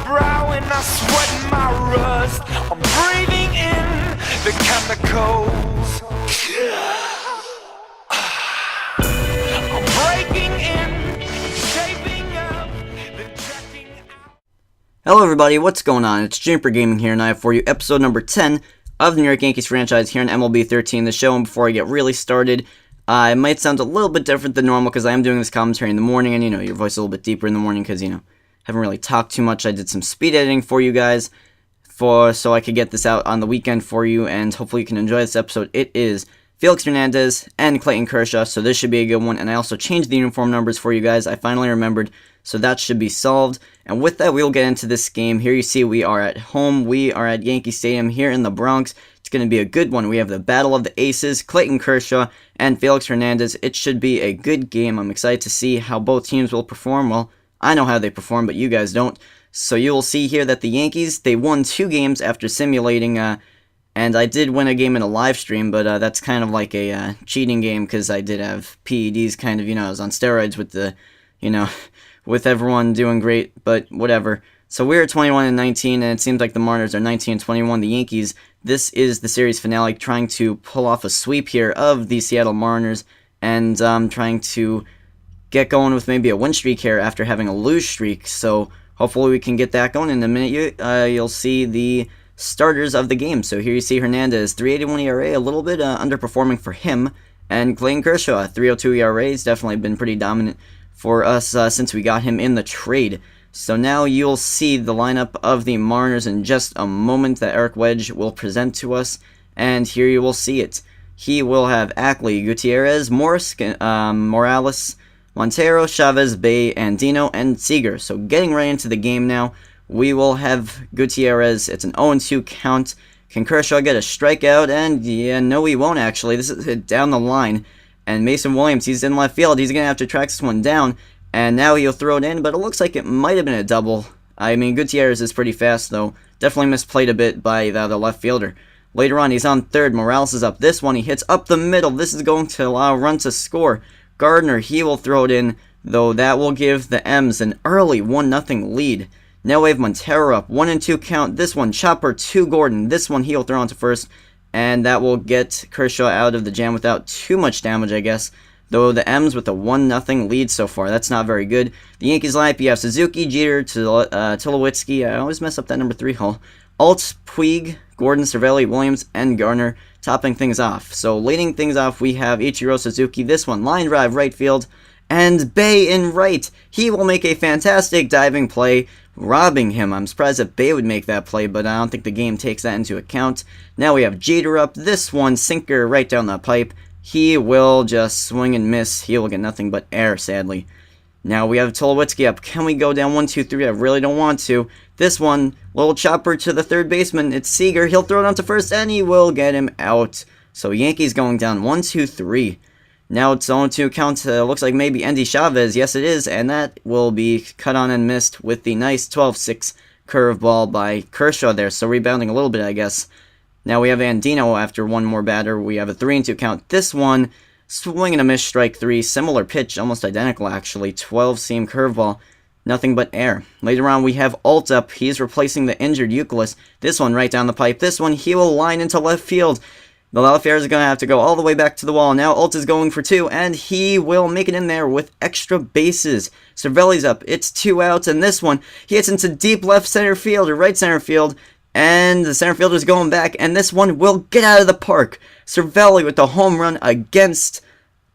brow and I sweat my rust. I'm breathing in the chemicals. I'm breaking in, shaping up, then checking out. Hello everybody, what's going on? It's Juniper Gaming here, and I have for you episode number 10 of the New York Yankees franchise here in MLB 13, the show. And before I get really started, it might sound a little bit different than normal because I am doing this commentary in the morning, and your voice is a little bit deeper in the morning because, haven't really talked too much. I did some speed editing for you guys so I could get this out on the weekend for you, and hopefully you can enjoy this episode. It is Felix Hernandez and Clayton Kershaw, so this should be a good one. And I also changed the uniform numbers for you guys. I finally remembered, so that should be solved. And with that, we'll get into this game. Here you see we are at home. We are at Yankee Stadium here in the Bronx. It's going to be a good one. We have the Battle of the Aces, Clayton Kershaw and Felix Hernandez. It should be a good game. I'm excited to see how both teams will perform. Well, I know how they perform, but you guys don't. So you will see here that the Yankees, they won 2 games after simulating, and I did win a game in a live stream, but that's kind of like a cheating game because I did have PEDs kind of, I was on steroids with the, with everyone doing great, but whatever. So we're 21-19, and it seems like the Mariners are 19-21. The Yankees, this is the series finale, trying to pull off a sweep here of the Seattle Mariners, and trying to get going with maybe a win streak here after having a lose streak. So hopefully we can get that going. In a minute, you'll see the starters of the game. So here you see Hernandez, 3.81 ERA, a little bit underperforming for him, and Clayton Kershaw, 3.02 ERA. He's definitely been pretty dominant for us since we got him in the trade. So now you'll see the lineup of the Mariners in just a moment that Eric Wedge will present to us, and here you will see it. He will have Ackley, Gutierrez, Morris, Morales, Montero, Chavez, Bay, Andino, and Seager. So getting right into the game now, we will have Gutierrez. It's an 0-2 count. Can Kershaw get a strikeout? And yeah, no, he won't actually. This is down the line. And Mason Williams, he's in left field. He's going to have to track this one down. And now he'll throw it in, but it looks like it might have been a double. I mean, Gutierrez is pretty fast, though. Definitely misplayed a bit by the left fielder. Later on, he's on third. Morales is up. This one, he hits up the middle. This is going to allow a run to score. Gardner, he will throw it in, though that will give the M's an early 1-0 lead. Now we have Montero up, 1-2 count. This one, chopper to Gordon. This one, he'll throw into first, and that will get Kershaw out of the jam without too much damage, I guess. Though the M's with a 1-0 lead so far. That's not very good. The Yankees lineup, you have Suzuki, Jeter, Tulowitzki. I always mess up that number 3 hole. Alt, Puig, Gordon, Cervelli, Williams, and Garner topping things off. So leading things off, we have Ichiro Suzuki. This one, line drive, right field, and Bay in right. He will make a fantastic diving play, robbing him. I'm surprised that Bay would make that play, but I don't think the game takes that into account. Now we have Jeter up. This one, sinker right down the pipe. He will just swing and miss. He will get nothing but air, sadly. Now we have Tulowitzki up. Can we go down 1-2-3? I really don't want to. This one, little chopper to the third baseman. It's Seager. He'll throw it onto first, and he will get him out. So Yankees going down 1-2-3. Now it's 0-2 count. Looks like maybe Andy Chavez. Yes, it is, and that will be cut on and missed with the nice 12-6 curveball by Kershaw there. So rebounding a little bit, I guess. Now we have Andino after one more batter. We have a 3-2 count. This one, swing and a miss, strike 3. Similar pitch, almost identical actually. 12-seam curveball. Nothing but air. Later on, we have Alt up. He's replacing the injured Youkilis. This one right down the pipe. This one, he will line into left field. The left fielder is going to have to go all the way back to the wall. Now Alt is going for 2, and he will make it in there with extra bases. Cervelli's up. It's 2 outs, and this one, he hits into deep left center field, or right center field, and the center fielder is going back, and this one will get out of the park. Cervelli with the home run against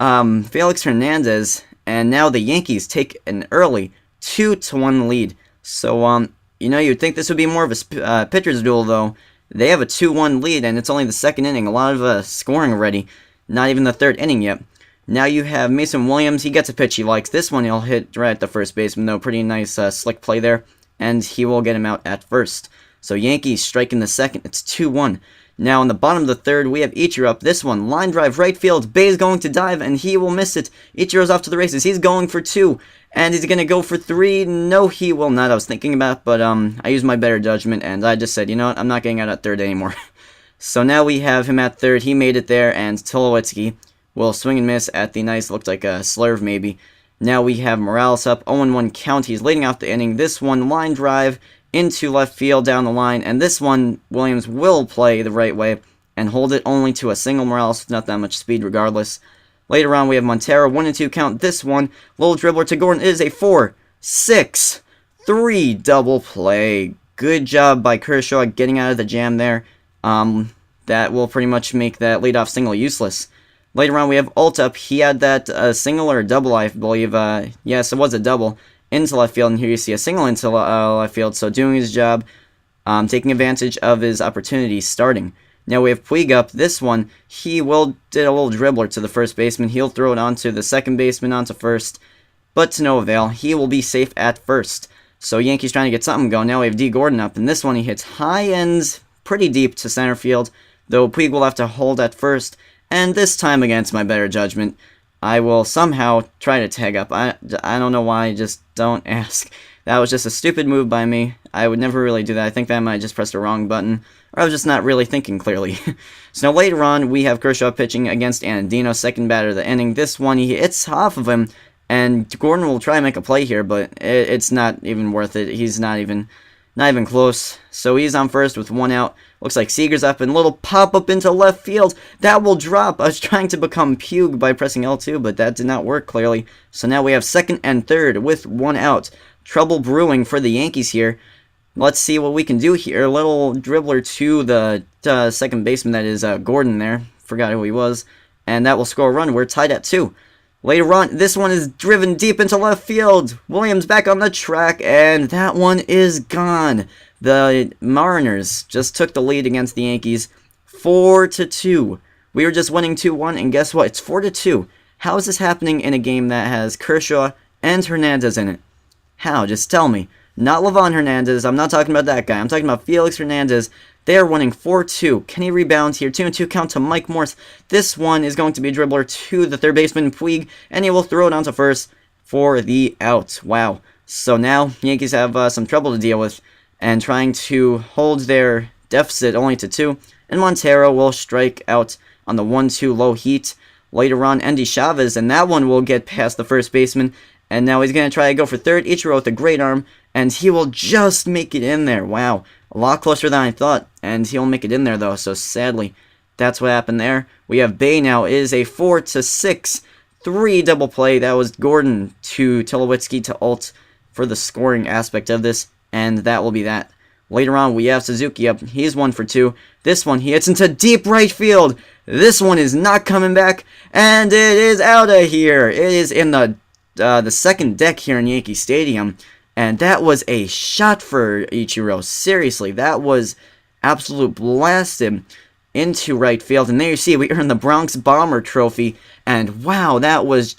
Felix Hernandez, and now the Yankees take an early 2-1 lead. So, you'd think this would be more of a pitcher's duel, though. They have a 2-1 lead, and it's only the second inning. A lot of scoring already. Not even the third inning yet. Now you have Mason Williams. He gets a pitch he likes. This one he'll hit right at the first baseman, though. Pretty nice slick play there. And he will get him out at first. So Yankees striking the second. It's 2-1. Now in the bottom of the third, we have Ichiro up. This one, line drive, right field. Bay's going to dive, and he will miss it. Ichiro's off to the races. He's going for 2. And he's going to go for 3. No, he will not. I was thinking about, but I used my better judgment, and I just said, you know what, I'm not getting out at third anymore. So now we have him at third. He made it there, and Tulowitzki will swing and miss at the nice, looked like a slurve maybe. Now we have Morales up, 0-1 count. He's leading off the inning. This one, line drive, into left field down the line, and this one, Williams will play the right way and hold it only to a single. Morales with not that much speed regardless. Later on, we have Montero, 1-2 count. This one, little dribbler to Gordon. It is a 4-6-3 double play. Good job by Kershaw getting out of the jam there. That will pretty much make that leadoff single useless. Later on, we have Alt up. He had that single or a double, I believe. Yes, it was a double into left field, and here you see a single into left field. So doing his job, taking advantage of his opportunity starting. Now we have Puig up. This one, he will did a little dribbler to the first baseman. He'll throw it onto the second baseman, onto first, but to no avail. He will be safe at first. So Yankees trying to get something going. Now we have D. Gordon up, and this one he hits high and pretty deep to center field, though Puig will have to hold at first. And this time, against my better judgment, I will somehow try to tag up. I don't know why, just don't ask. That was just a stupid move by me. I would never really do that. I think that I might just press the wrong button, or I was just not really thinking clearly. So now later on, we have Kershaw pitching against Anandino, second batter of the inning. This one, he hits off of him, and Gordon will try and make a play here, but it's not even worth it. He's not even close. So he's on first with one out. Looks like Seager's up, and little pop-up into left field. That will drop. I was trying to become Puig by pressing L2, but that did not work, clearly. So now we have second and third with one out. Trouble brewing for the Yankees here. Let's see what we can do here. A little dribbler to the second baseman, that is Gordon there. Forgot who he was. And that will score a run. We're tied at 2. Later on, this one is driven deep into left field. Williams back on the track, and that one is gone. The Mariners just took the lead against the Yankees 4-2. We were just winning 2-1, and guess what? It's 4-2. How is this happening in a game that has Kershaw and Hernandez in it? How? Just tell me. Not Livan Hernandez. I'm not talking about that guy. I'm talking about Felix Hernandez. They are winning 4-2. Can he rebound here? 2-2 count to Mike Morse. This one is going to be a dribbler to the third baseman, Puig, and he will throw it onto first for the out. Wow. So now, Yankees have some trouble to deal with, and trying to hold their deficit only to 2. And Montero will strike out on the 1-2 low heat. Later on, Endy Chavez, and that one will get past the first baseman. And now he's going to try to go for third. Ichiro with a great arm, and he will just make it in there. Wow. A lot closer than I thought, and he'll make it in there, though. So sadly, that's what happened there. We have Bay now. It is a 4-6-3 double play. That was Gordon to Tulowitzki to Alt for the scoring aspect of this, and that will be that. Later on, we have Suzuki up. He's 1 for 2. This one, he hits into deep right field. This one is not coming back, and it is out of here. It is in the second deck here in Yankee Stadium. And that was a shot for Ichiro. Seriously, that was absolute blasted into right field. And there you see, we earned the Bronx Bomber trophy. And wow, that was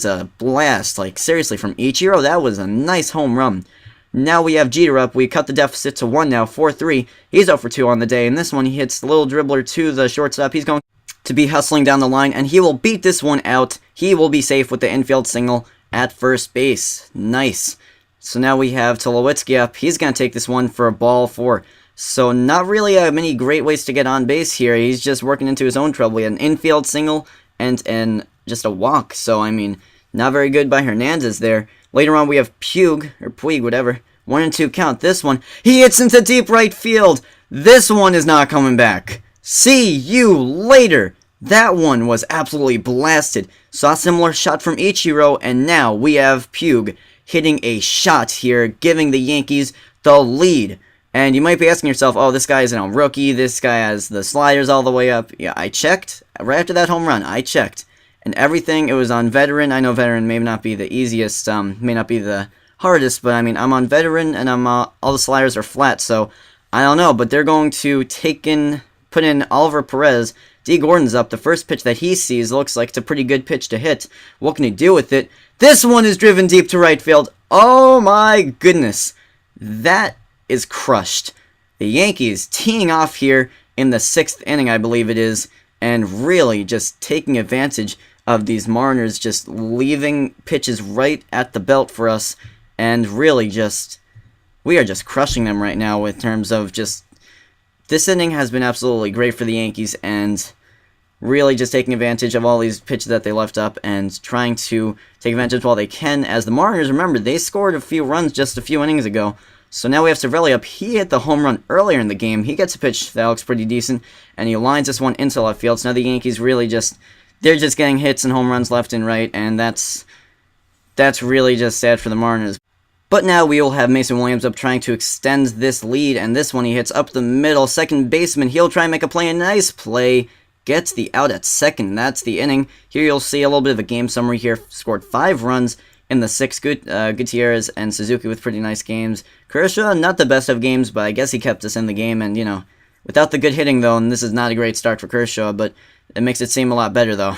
a blast. Like, seriously, from Ichiro, that was a nice home run. Now we have Jeter up. We cut the deficit to 1 now, 4-3. He's 0 for 2 on the day. And this one, he hits the little dribbler to the shortstop. He's going to be hustling down the line, and he will beat this one out. He will be safe with the infield single at first base. Nice. So now we have Tulowitzki up. He's going to take this one for a ball 4. So not really many great ways to get on base here. He's just working into his own trouble. He had an infield single and just a walk. So, I mean, not very good by Hernandez there. Later on, we have Puig, or Puig, whatever. 1-2 count. This one, he hits into deep right field. This one is not coming back. See you later. That one was absolutely blasted. Saw a similar shot from Ichiro, and now we have Puig hitting a shot here, giving the Yankees the lead. And you might be asking yourself, oh, this guy isn't a rookie, this guy has the sliders all the way up. Yeah, I checked. Right after that home run, I checked. And everything, it was on veteran. I know veteran may not be the easiest, may not be the hardest, but I mean, I'm on veteran, and I'm all the sliders are flat, so I don't know. But they're going to put in Oliver Perez. D. Gordon's up. The first pitch that he sees looks like it's a pretty good pitch to hit. What can he do with it? This one is driven deep to right field. Oh my goodness. That is crushed. The Yankees teeing off here in the 6th inning, I believe it is, and really just taking advantage of these Mariners just leaving pitches right at the belt for us, and really just, we are just crushing them right now in terms of just, this inning has been absolutely great for the Yankees, and really just taking advantage of all these pitches that they left up and trying to take advantage while they can, as the Mariners, remember, they scored a few runs just a few innings ago. So now we have Cervelli up. He hit the home run earlier in the game. He gets a pitch that looks pretty decent, and he lines this one into left field. So now the Yankees really they're just getting hits and home runs left and right, and that's really just sad for the Mariners. But now we will have Mason Williams up trying to extend this lead, and this one he hits up the middle. Second baseman, he'll try and make a play. A nice play. Gets the out at second. That's the inning. Here you'll see a little bit of a game summary here. Scored 5 runs in the 6th. Gutierrez and Suzuki with pretty nice games. Kershaw, not the best of games, but I guess he kept us in the game. And, without the good hitting, though, and this is not a great start for Kershaw, but it makes it seem a lot better, though.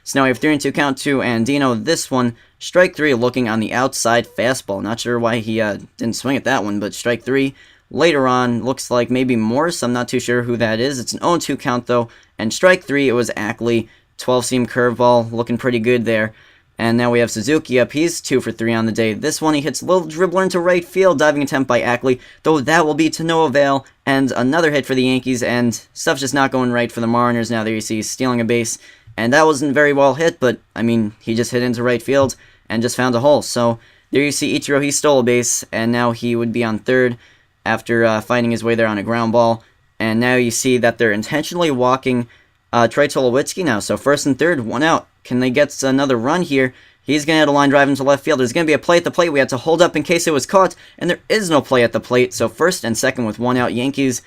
So now we have 3-2 count to Andino. This one, strike 3, looking on the outside fastball. Not sure why he didn't swing at that one, but strike 3. Later on, looks like maybe Morse. I'm not too sure who that is. It's an 0-2 count, though. And strike 3, it was Ackley. 12-seam curveball, looking pretty good there. And now we have Suzuki up. He's 2 for 3 on the day. This one, he hits a little dribbler into right field. Diving attempt by Ackley, though that will be to no avail. And another hit for the Yankees, and stuff's just not going right for the Mariners. Now there you see he's stealing a base. And that wasn't very well hit, but, he just hit into right field and just found a hole. So there you see Ichiro, he stole a base, and now he would be on third after fighting his way there on a ground ball. And now you see that they're intentionally walking Trey Tulowitzki now. So first and third, 1 out. Can they get another run here? He's going to have a line drive into left field. There's going to be a play at the plate. We had to hold up in case it was caught, and there is no play at the plate. So first and second with 1 out. Yankees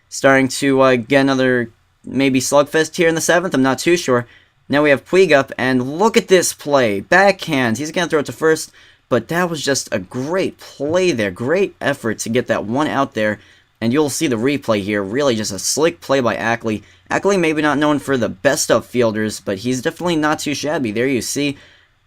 starting to get another maybe slugfest here in the 7th. I'm not too sure. Now we have Puig up, and look at this play. Backhand. He's going to throw it to first, but that was just a great play there. Great effort to get that 1 out there. And you'll see the replay here. Really just a slick play by Ackley. Ackley maybe not known for the best of fielders, but he's definitely not too shabby. There you see.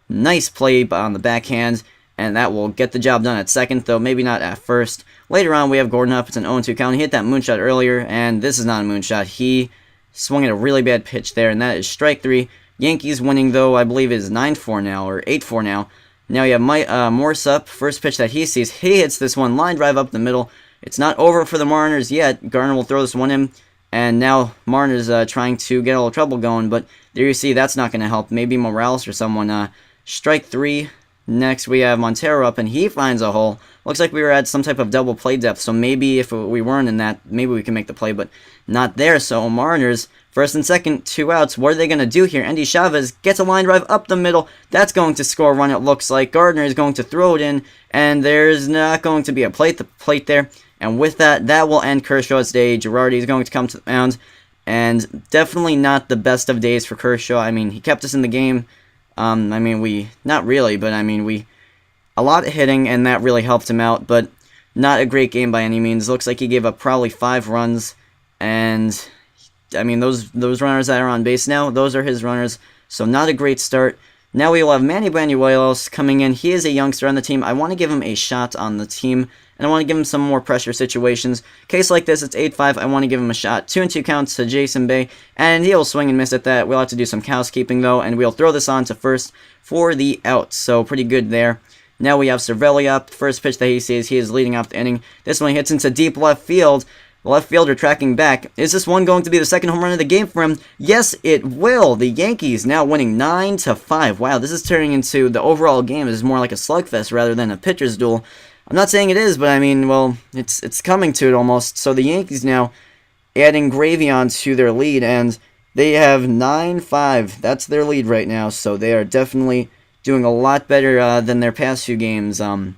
Nice play on the backhand, and that will get the job done at second, though maybe not at first. Later on, we have Gordon up. It's an 0-2 count. He hit that moonshot earlier, and this is not a moonshot. He swung at a really bad pitch there, and that is strike 3. Yankees winning, though, I believe is 9-4 now, or 8-4 now. Now you have Morse up. First pitch that he sees. He hits this one. Line drive up the middle. It's not over for the Mariners yet. Garner will throw this one in. And now Mariners trying to get a little trouble going. But there you see that's not going to help. Maybe Morales or someone. Strike 3. Next we have Montero up. And he finds a hole. Looks like we were at some type of double play depth. So maybe if we weren't in that, maybe we can make the play. But not there. So Mariners, first and second, 2 outs. What are they going to do here? Andy Chavez gets a line drive up the middle. That's going to score a run, it looks like. Gardner is going to throw it in. And there's not going to be a plate there. And with that, that will end Kershaw's day. Girardi is going to come to the mound. And definitely not the best of days for Kershaw. He kept us in the game. Not really, but a lot of hitting, and that really helped him out. But not a great game by any means. Looks like he gave up probably 5 runs. And, those runners that are on base now, those are his runners. So not a great start. Now we will have Manny Banuelos coming in. He is a youngster on the team. I want to give him a shot on the team, and I want to give him some more pressure situations. Case like this, it's 8-5. I want to give him a shot. 2-2 counts to Jason Bay, and he'll swing and miss at that. We'll have to do some housekeeping, though, and we'll throw this on to first for the out. So pretty good there. Now we have Cervelli up. First pitch that he sees, he is leading off the inning. This one hits into deep left field. The left fielder tracking back. Is this one going to be the second home run of the game for him? Yes, it will. The Yankees now winning 9-5. Wow, this is turning into the overall game. This is more like a slugfest rather than a pitcher's duel. I'm not saying it is, but it's coming to it almost. So the Yankees now adding gravy onto their lead, and they have 9-5. That's their lead right now, so they are definitely doing a lot better than their past few games. And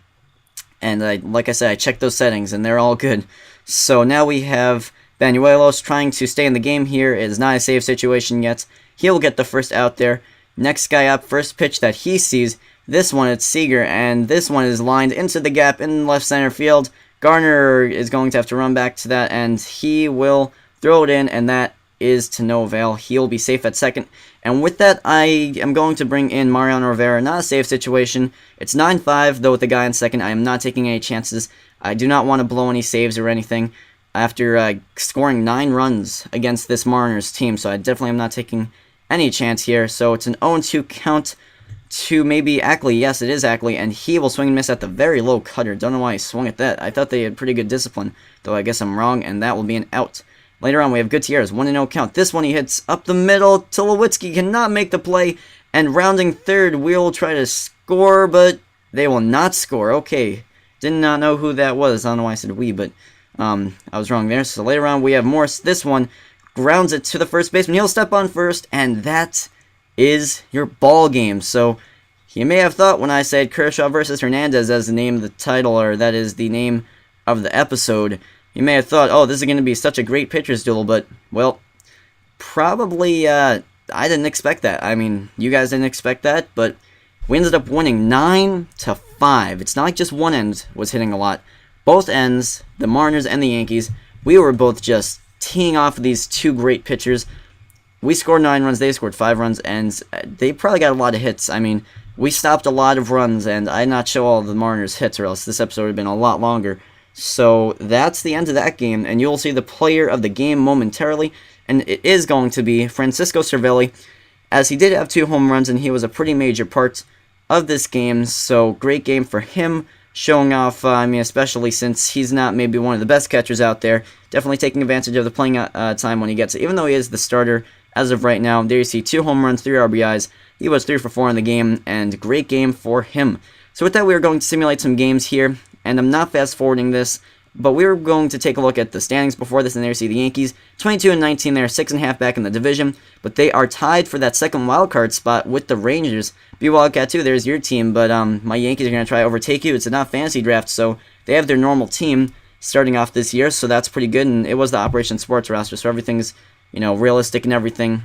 like I said, I checked those settings, and they're all good. So now we have Banuelos trying to stay in the game here. It is not a save situation yet. He'll get the first out there. Next guy up, first pitch that he sees. This one, it's Seager, and this one is lined into the gap in left center field. Garner is going to have to run back to that, and he will throw it in, and that is to no avail. He'll be safe at second. And with that, I am going to bring in Mariano Rivera. Not a save situation. It's 9-5, though with the guy in second. I am not taking any chances. I do not want to blow any saves or anything after scoring 9 runs against this Mariners team, so I definitely am not taking any chance here. So it's an 0-2 count to maybe Ackley. Yes, it is Ackley, and he will swing and miss at the very low cutter. Don't know why he swung at that. I thought they had pretty good discipline, though I guess I'm wrong, and that will be an out. Later on, we have Gutierrez, 1-0 count. This one he hits up the middle. Tulowitzki cannot make the play. And rounding third, we'll try to score, but they will not score. Okay, did not know who that was. I don't know why I said we, but I was wrong there. So later on, we have Morse. This one grounds it to the first baseman. He'll step on first, and that is your ball game. So you may have thought when I said Kershaw versus Hernandez as the name of the title, or that is the name of the episode, you may have thought, oh, this is going to be such a great pitcher's duel, but, well, probably, I didn't expect that. I mean, you guys didn't expect that, but we ended up winning 9-5. It's not like just one end was hitting a lot. Both ends, the Mariners and the Yankees, we were both just teeing off of these two great pitchers. We scored 9 runs, they scored 5 runs, and they probably got a lot of hits. I mean, we stopped a lot of runs, and I did not show all the Mariners' hits, or else this episode would have been a lot longer. So that's the end of that game, and you'll see the player of the game momentarily, and it is going to be Francisco Cervelli, as he did have 2 home runs, and he was a pretty major part of this game. So great game for him, showing off, I mean, especially since he's not maybe one of the best catchers out there, definitely taking advantage of the playing time when he gets it, even though he is the starter as of right now. There you see 2 home runs, 3 RBIs. He was 3 for 4 in the game, and great game for him. So with that, we are going to simulate some games here, and I'm not fast-forwarding this, but we're going to take a look at the standings before this, and there you see the Yankees, 22-19, they're 6.5 back in the division, but they are tied for that second wildcard spot with the Rangers. Be Wildcat too, there's your team, but my Yankees are going to try to overtake you. It's a not fantasy draft, so they have their normal team starting off this year, so that's pretty good, and it was the Operation Sports roster, so everything's, you know, realistic and everything.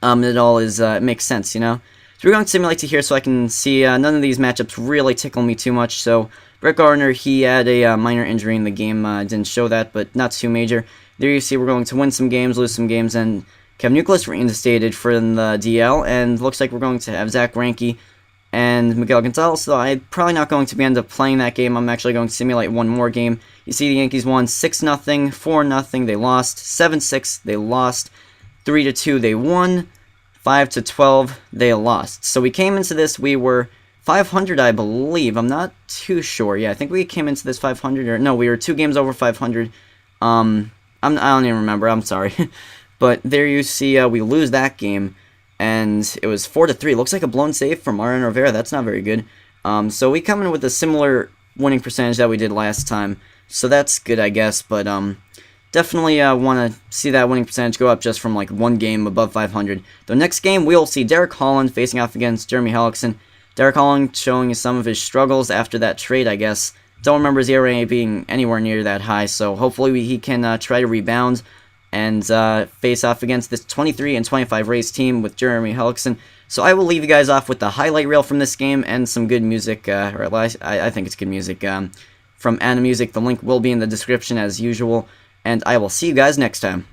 It all is, it makes sense, you know? So we're going to simulate to here so I can see none of these matchups really tickle me too much. So Brett Gardner, he had a minor injury in the game. Didn't show that, but not too major. There you see we're going to win some games, lose some games, and Kevin Nucleus reinstated for the DL, and looks like we're going to have Zach Greinke and Miguel Gonzalez, so I'm probably not going to end up playing that game. I'm actually going to simulate one more game. You see the Yankees won 6-0, 4-0, they lost, 7-6, they lost, 3-2, they won, 5-12, they lost. So we came into this, we were 500, I believe. I'm not too sure. Yeah, I think we came into this 500, or no, we were 2 games over 500. I don't even remember, I'm sorry. But there you see we lose that game, and it was 4-3. Looks like a blown save from Mariano Rivera. That's not very good. So we come in with a similar winning percentage that we did last time, so that's good, I guess. But definitely want to see that winning percentage go up just from like 1 game above 500. The next game, we'll see Derek Holland facing off against Jeremy Hellickson. Derek Holland showing some of his struggles after that trade, I guess. Don't remember his ERA being anywhere near that high, so hopefully he can try to rebound and face off against this 23-25 Rays team with Jeremy Hellickson. So I will leave you guys off with the highlight reel from this game and some good music, or at least I think it's good music, from Animusic. The link will be in the description as usual, and I will see you guys next time.